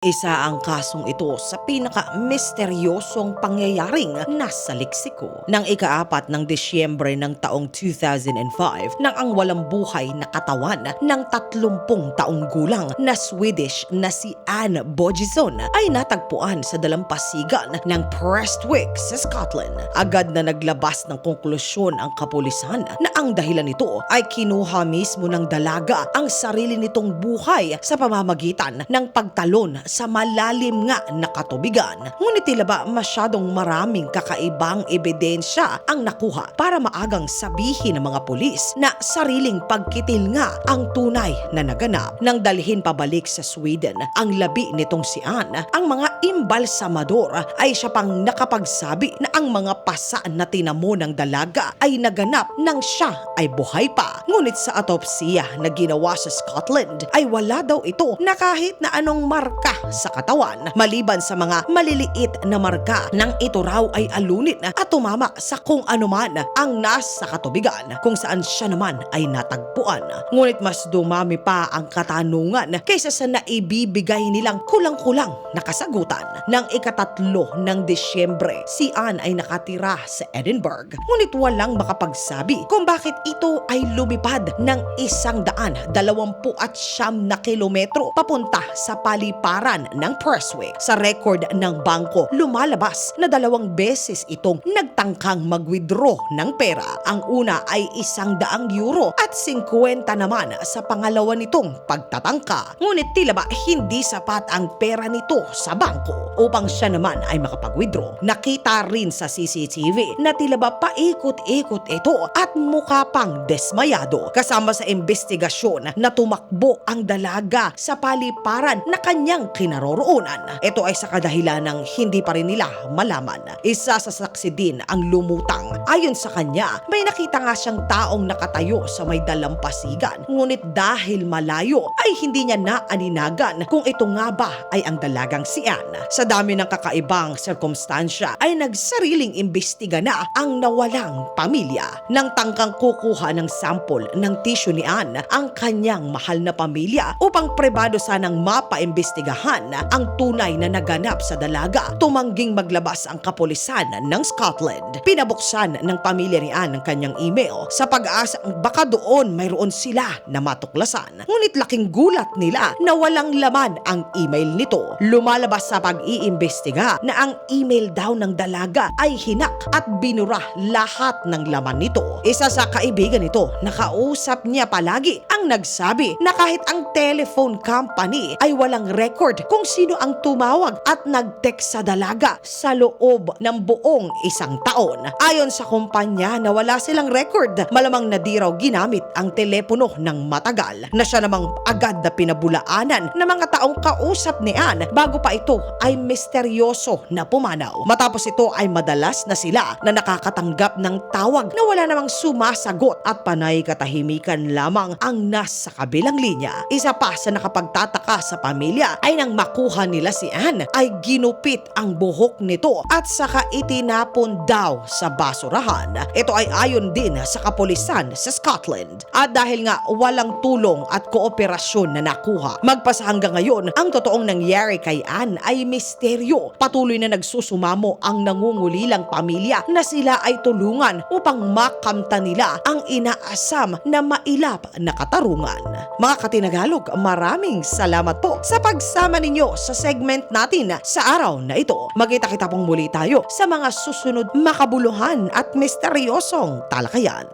Isa ang kasong ito sa pinaka-misteryosong pangyayaring nasa leksiko. Nang ika-4 ng Disyembre ng taong 2005 nang ang walang buhay na katawan ng 30 taong gulang na Swedish na si Ann Bojison ay natagpuan sa dalampasigan ng Prestwick sa Scotland. Agad na naglabas ng konklusyon ang kapulisan na ang dahilan nito ay kinuha mismo ng dalaga ang sarili nitong buhay sa pamamagitan ng pagtalon sa malalim nga na katubigan. Ngunit tila ba masyadong maraming kakaibang ebidensya ang nakuha para maagang sabihin ng mga pulis na sariling pagkitil nga ang tunay na naganap. Nang dalhin pabalik sa Sweden ang labi nitong si Ann, ang mga imbalsamador ay siya pang nakapagsabi na ang mga pasa na tinamo ng dalaga ay naganap nang siya ay buhay pa. Ngunit sa autopsiya na ginawa sa Scotland ay wala daw ito na kahit na anong marka sa katawan maliban sa mga maliliit na marka nang ito raw ay alunit at tumama sa kung anuman ang nasa katubigan kung saan siya naman ay natagpuan. Ngunit mas dumami pa ang katanungan kaysa sa naibibigay nilang kulang-kulang na kasagutan. Nang ika-3 ng Disyembre, si Ann ay nakatira sa Edinburgh, ngunit walang makapagsabi kung bakit ito ay lumipad ng 129 na kilometro papunta sa paliparan ng Prestwick. Sa record ng bangko, lumalabas na 2 beses itong nagtangkang mag-withdraw ng pera. Ang una ay €100 at 50 naman sa pangalawa nitong pagtatangka. Ngunit tila ba hindi sapat ang pera nito sa bangko upang siya naman ay makapag-withdraw. Nakita rin sa CCTV na tila ba paikot-ikot ito at mukha pang desmayado. Kasama sa investigasyon na tumakbo ang dalaga sa paliparan na kanyang kinaroroonan. Ito ay sa kadahilan ng hindi pa rin nila malaman. Isa sa saksi din ang lumutang. Ayon sa kanya, may nakita nga siyang taong nakatayo sa may dalampasigan. Ngunit dahil malayo ay hindi niya naaninagan kung ito nga ba ay ang dalagang si Ann. Sa dami ng kakaibang sirkumstansya ay nagsariling imbestiga na ang nawalang pamilya. Nang tangkang kukuha ng sample ng tissue ni Ann ang kanyang mahal na pamilya upang pribado sanang mapaimbestigahan ang tunay na naganap sa dalaga, tumangging maglabas ang kapulisan ng Scotland. Pinabuksan ng pamilya ni Ann ang kanyang email sa pag-asang baka doon mayroon sila na matuklasan. Ngunit laking gulat nila na walang laman ang email nito. Lumalabas sa pag-iimbestiga na ang email daw ng dalaga ay hinak at binura lahat ng laman nito. Isa sa kaibigan nito, nakausap niya palagi ang nagsabi na kahit ang telephone company ay walang record kung sino ang tumawag at nag-text sa dalaga sa loob ng buong 1 taon. Ayon sa kumpanya na wala silang record, malamang na di raw ginamit ang telepono ng matagal, na siya namang agad na pinabulaanan ng mga taong kausap ni Ann bago pa ito ay misteryoso na pumanaw. Matapos ito ay madalas na sila na nakakatanggap ng tawag na wala namang sumasagot at panay katahimikan lamang ang nasa kabilang linya. Isa pa sa nakapagtataka sa pamilya ay nang makuha nila si Ann ay ginupit ang buhok nito at saka itinapon daw sa basurahan. Ito ay ayon din sa kapulisan sa Scotland. At dahil nga walang tulong at kooperasyon na nakuha, magpasa hanggang ngayon ang totoong nangyari kay Ann ay misteryo. Patuloy na nagsusumamo ang nangungulilang pamilya na sila ay tulungan upang makamta nila ang inaasam na mailap na katarungan. Mga katinagalog, maraming salamat po sa pagsama ninyo sa segment natin sa araw na ito. Magkita-kita pong muli tayo sa mga susunod makabuluhan at misteryosong talakayan.